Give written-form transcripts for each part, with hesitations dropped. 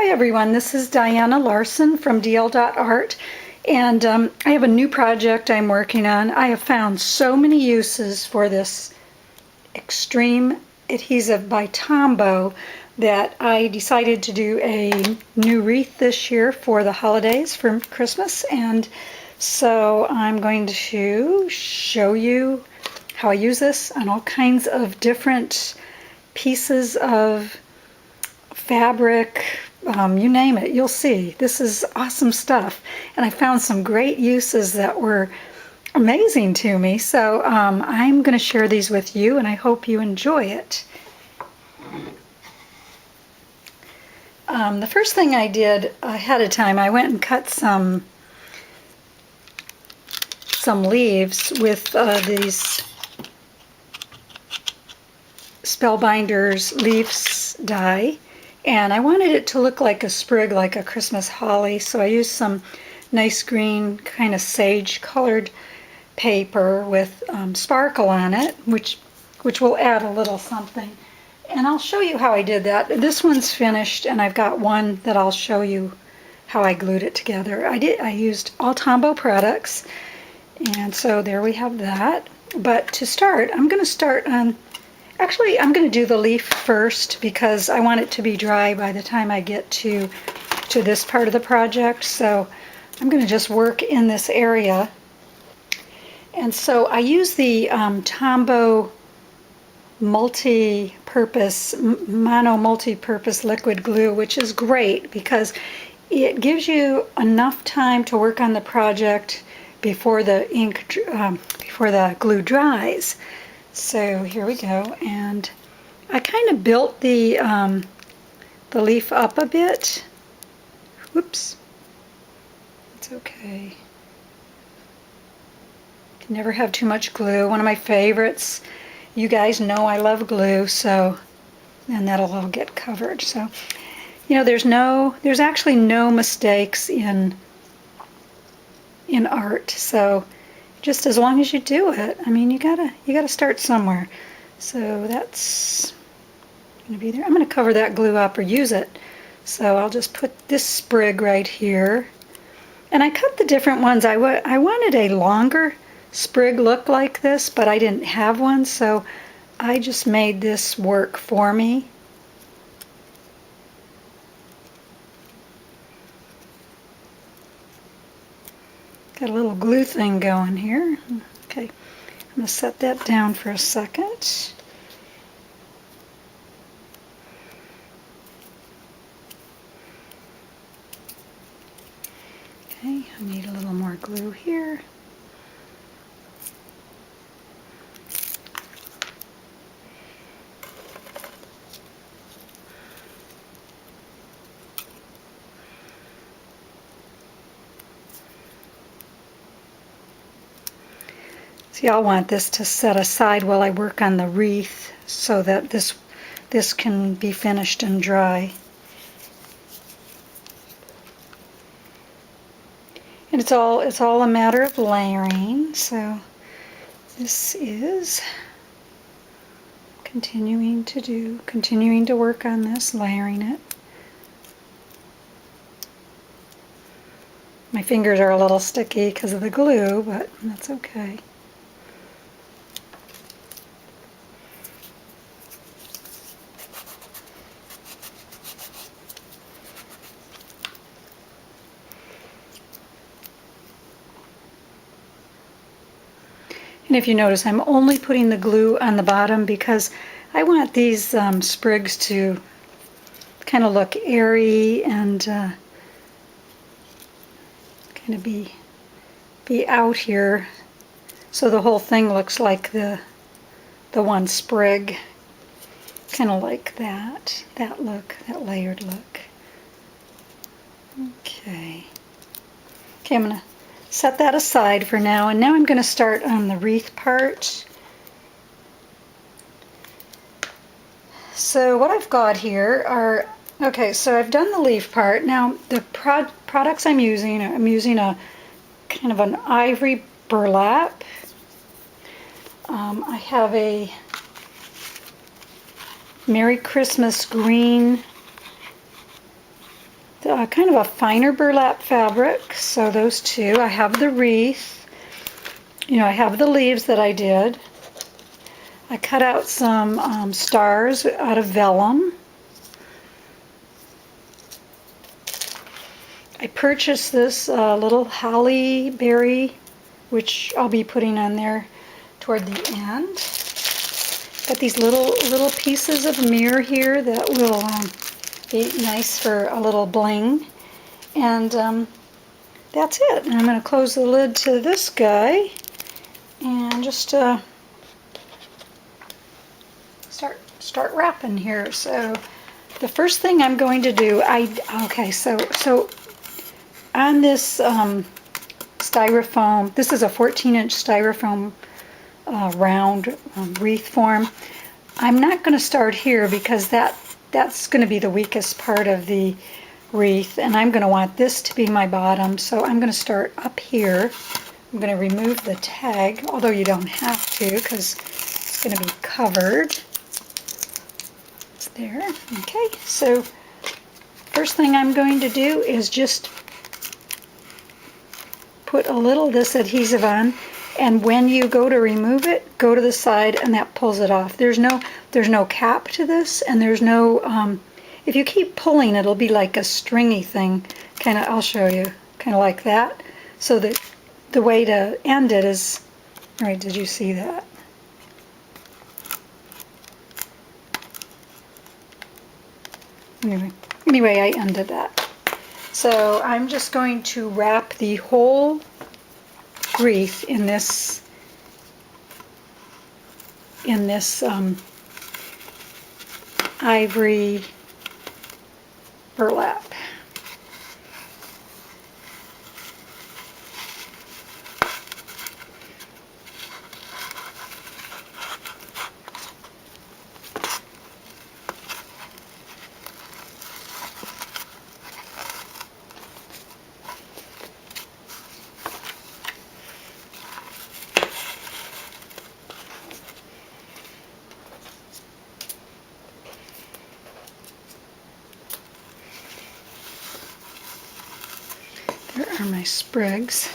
Hi everyone, this is Diana Larson from DL.art, and I have a new project I'm working on. I have found so many uses for this extreme adhesive by Tombow that I decided to do a new wreath this year for the holidays, for Christmas, and so I'm going to show you how I use this on all kinds of different pieces of fabric, you name it, you'll see. This is awesome stuff, and I found some great uses that were amazing to me, so I'm going to share these with you, and I hope you enjoy it. The first thing I did ahead of time, I went and cut some leaves with these Spellbinders leaves die, and I wanted it to look like a sprig, like a Christmas holly, so I used some nice green kind of sage colored paper with sparkle on it, which will add a little something. And I'll show you how I did that. This one's finished, and I've got one that I'll show you how I glued it together. I used all Tombow products, and so there we have that. But to start, I'm going to start on, actually I'm going to do the leaf first because I want it to be dry by the time I get to this part of the project. So I'm going to just work in this area. And so I use the Tombow multi-purpose liquid glue, which is great because it gives you enough time to work on the project before the glue dries. So here we go, and I kind of built the leaf up a bit. Whoops, it's okay. Can never have too much glue. One of my favorites. You guys know I love glue, so, and that'll all get covered. So, you know, there's actually no mistakes in art. So, just as long as you do it, I mean, you gotta start somewhere. So that's gonna be there. I'm gonna cover that glue up or use it. So I'll just put this sprig right here. And I cut the different ones. I wanted a longer sprig look like this, but I didn't have one, so I just made this work for me. Got a little glue thing going here. Okay, I'm going to set that down for a second. Okay, I need a little more glue here. See, I'll want this to set aside while I work on the wreath so that this can be finished and dry. And it's all a matter of layering, so this is continuing to work on this, layering it. My fingers are a little sticky because of the glue, but that's okay. And if you notice, I'm only putting the glue on the bottom because I want these sprigs to kind of look airy and kind of be out here, so the whole thing looks like the one sprig, kind of like that look, that layered look. Okay, I'm gonna set that aside for now, and now I'm going to start on the wreath part. So what I've got here are, okay, so I've done the leaf part. Now the products I'm using a kind of an ivory burlap. I have a Merry Christmas green kind of a finer burlap fabric. So those two. I have the wreath. You know, I have the leaves that I did. I cut out some stars out of vellum. I purchased this little holly berry, which I'll be putting on there toward the end. Got these little pieces of mirror here that will be nice for a little bling. And that's it. And I'm going to close the lid to this guy and just start wrapping here. So the first thing I'm going to do, so on this styrofoam, this is a 14-inch styrofoam round wreath form. I'm not going to start here because that's going to be the weakest part of the wreath, and I'm going to want this to be my bottom, so I'm going to start up here. I'm going to remove the tag, although you don't have to because it's going to be covered. It's there. Okay, so first thing I'm going to do is just put a little of this adhesive on, and when you go to remove it, go to the side and that pulls it off. There's no cap to this, and there's no if you keep pulling, it'll be like a stringy thing, kind of. I'll show you, kind of like that. So that the way to end it is, all right, did you see that? Anyway, I ended that. So I'm just going to wrap the whole wreath in this ivory burlap. There are my sprigs.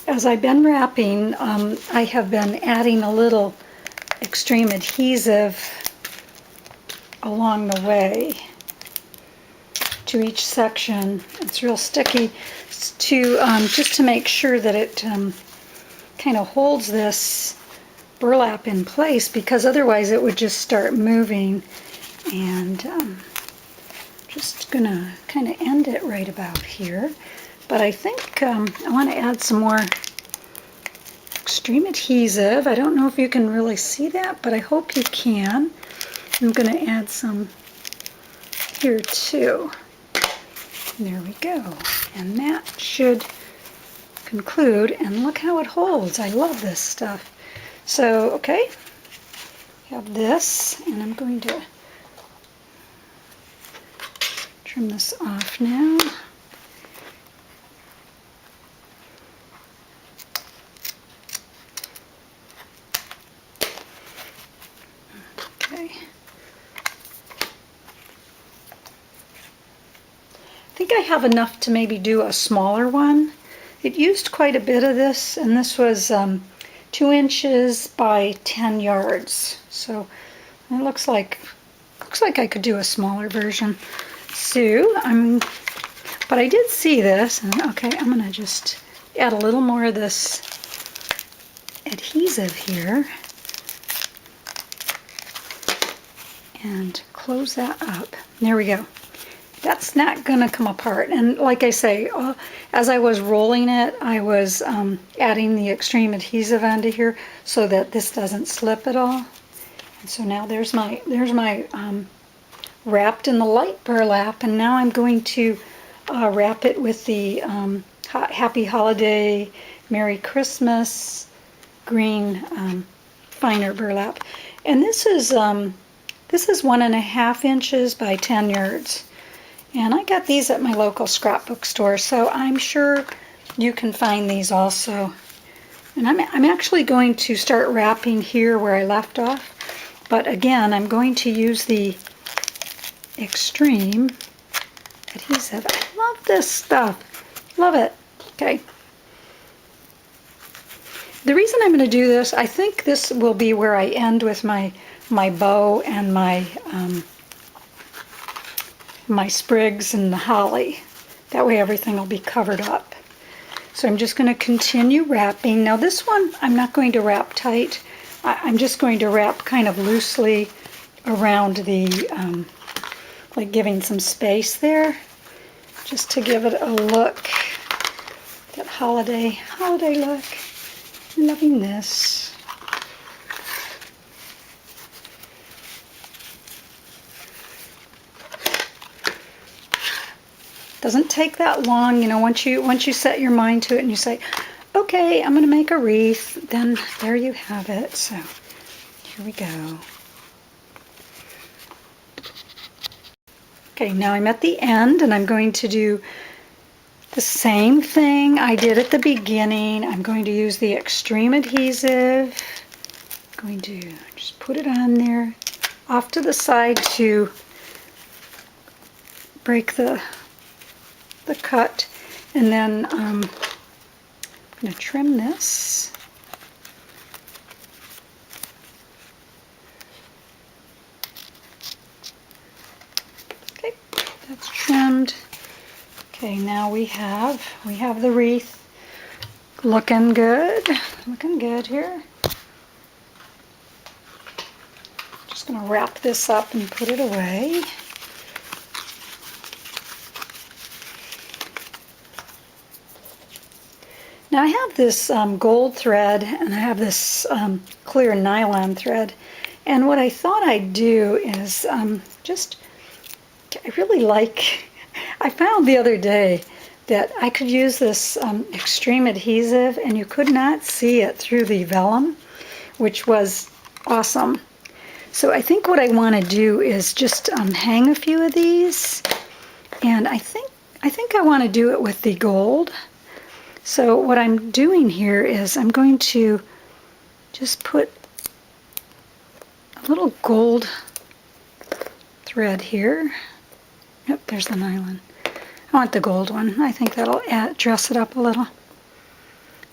As I've been wrapping, I have been adding a little extreme adhesive along the way to each section. It's real sticky to just to make sure that it kind of holds this burlap in place, because otherwise it would just start moving. And just gonna kind of end it right about here. But I think I want to add some more extreme adhesive. I don't know if you can really see that, but I hope you can. I'm going to add some here too. There we go. And that should conclude. And look how it holds. I love this stuff. So, okay, have this, and I'm going to trim this off now. Okay. I think I have enough to maybe do a smaller one. It used quite a bit of this, and this was 2 inches by 10 yards. So it looks like I could do a smaller version. So but I did see this, and okay, I'm gonna just add a little more of this adhesive here and close that up. There we go. That's not gonna come apart. And like I say, as I was rolling it, I was adding the extreme adhesive onto here so that this doesn't slip at all. And so now there's my wrapped in the light burlap, and now I'm going to wrap it with the Happy Holiday, Merry Christmas green finer burlap. And this is 1.5 inches by 10 yards. And I got these at my local scrapbook store, so I'm sure you can find these also. And I'm actually going to start wrapping here where I left off. But again, I'm going to use the Extreme Adhesive. I love this stuff. Love it. Okay. The reason I'm going to do this, I think this will be where I end with my bow and my sprigs and the holly. That way everything will be covered up. So I'm just going to continue wrapping. Now this one, I'm not going to wrap tight. I'm just going to wrap kind of loosely around the, like giving some space there, just to give it a look, that holiday look. I'm loving this. Doesn't take that long, you know, once you set your mind to it and you say, okay, I'm going to make a wreath, then there you have it. So here we go. Okay, now I'm at the end and I'm going to do the same thing I did at the beginning. I'm going to use the Extreme Adhesive. I'm going to just put it on there, off to the side to break the cut, and then I'm going to trim this. Okay, that's trimmed. Okay, now we have the wreath looking good here. Just going to wrap this up and put it away. Now I have this gold thread and I have this clear nylon thread, and what I thought I'd do is I really like, I found the other day that I could use this Extreme Adhesive and you could not see it through the vellum, which was awesome. So I think what I want to do is just hang a few of these, and I think I want to do it with the gold. So what I'm doing here is I'm going to just put a little gold thread here. Yep, there's the nylon. I want the gold one. I think that'll dress it up a little.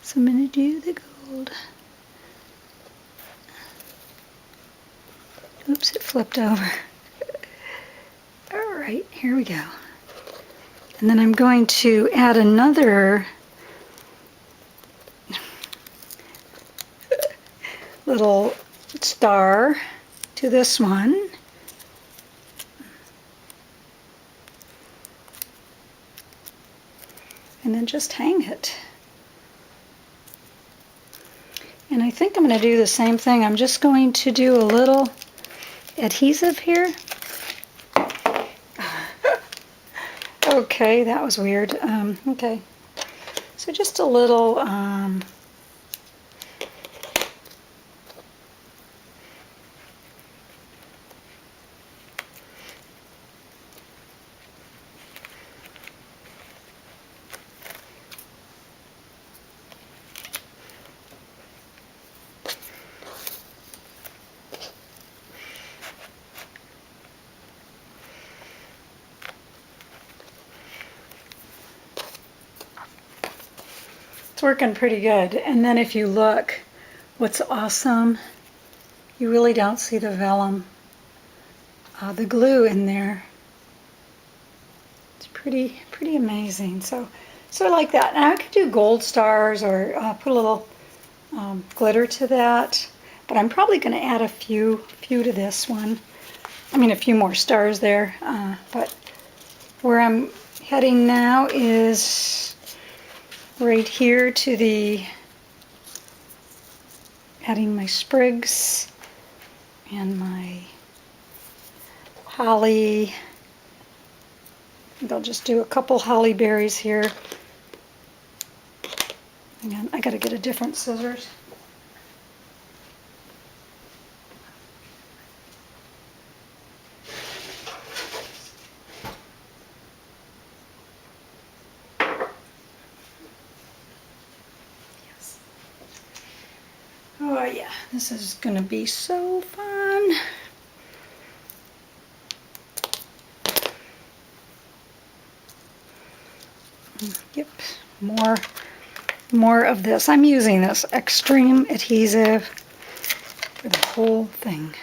So I'm going to do the gold. Oops, it flipped over. All right, here we go. And then I'm going to add another little star to this one. And then just hang it. And I think I'm going to do the same thing. I'm just going to do a little adhesive here. Okay, that was weird. Okay, so just a little it's working pretty good. And then if you look, what's awesome, you really don't see the vellum, the glue in there. It's pretty amazing. So I like that. Now I could do gold stars or put a little glitter to that, but I'm probably going to add a few to this one. I mean, a few more stars there. But where I'm heading now is right here to the, adding my sprigs and my holly. I'll just do a couple holly berries here. Again, I gotta get a different scissors. yeah, this is gonna be so fun. Yep, more of this. I'm using this extreme adhesive for the whole thing.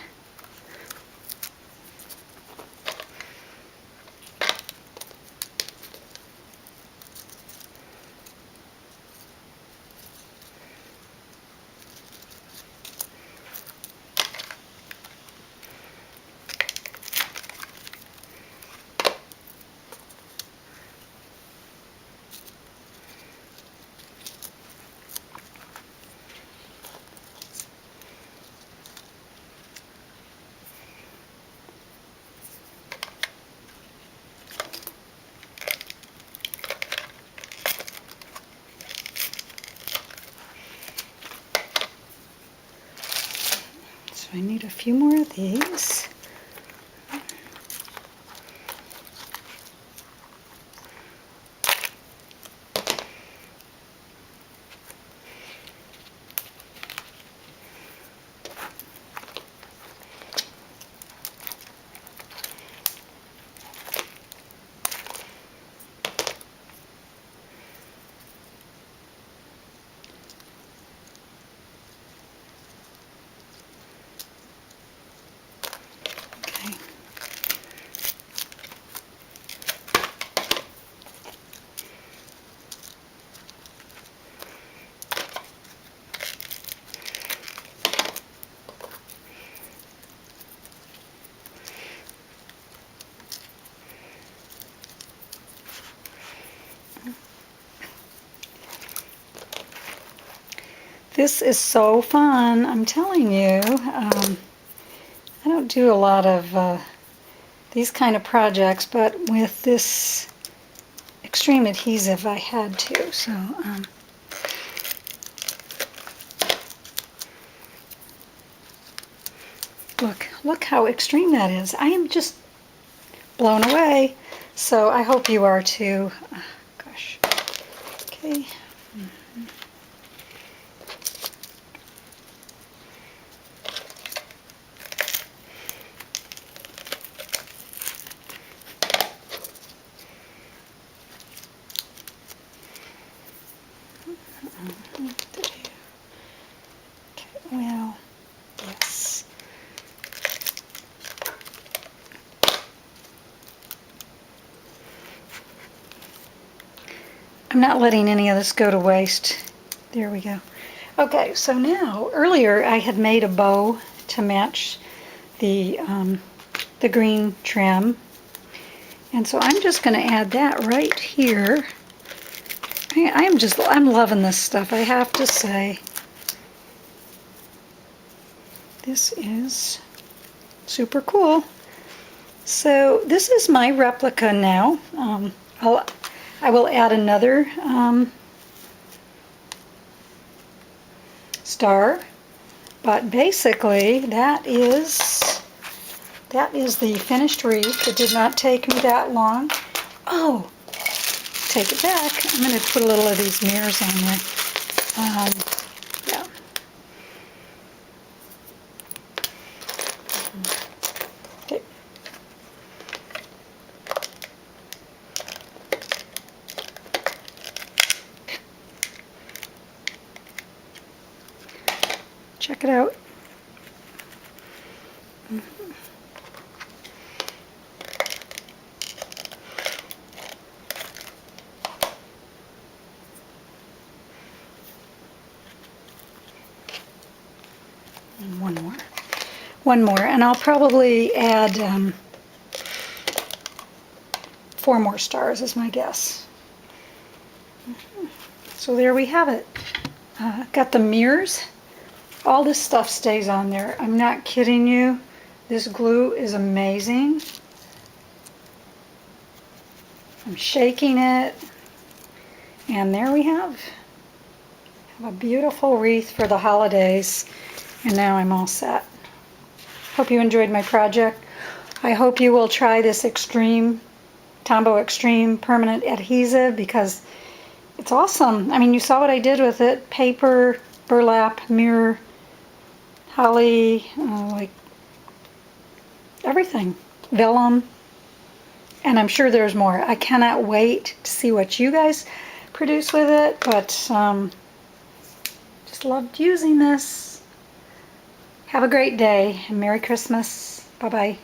So I need a few more of these. This is so fun, I'm telling you. I don't do a lot of these kind of projects, but with this extreme adhesive I had to. So look how extreme that is. I am just blown away. So I hope you are too. Gosh. Okay. Well, yes. I'm not letting any of this go to waste. There we go. Okay, so now, earlier I had made a bow to match the green trim. And so I'm just going to add that right here. I'm loving this stuff, I have to say. This is super cool. So this is my replica now. I will add another star, but basically that is the finished wreath. It did not take me that long. Oh, take it back. I'm going to put a little of these mirrors on there. Yeah. Okay. Check it out. And one more, and I'll probably add 4 more stars is my guess. So there we have it. Got the mirrors. All this stuff stays on there. I'm not kidding you. This glue is amazing. I'm shaking it, and there we have a beautiful wreath for the holidays. And now I'm all set. Hope you enjoyed my project. I hope you will try this Tombow Extreme Permanent Adhesive because it's awesome. I mean, you saw what I did with it. Paper, burlap, mirror, holly, like everything, vellum, and I'm sure there's more. I cannot wait to see what you guys produce with it, but just loved using this. Have a great day and Merry Christmas. Bye-bye.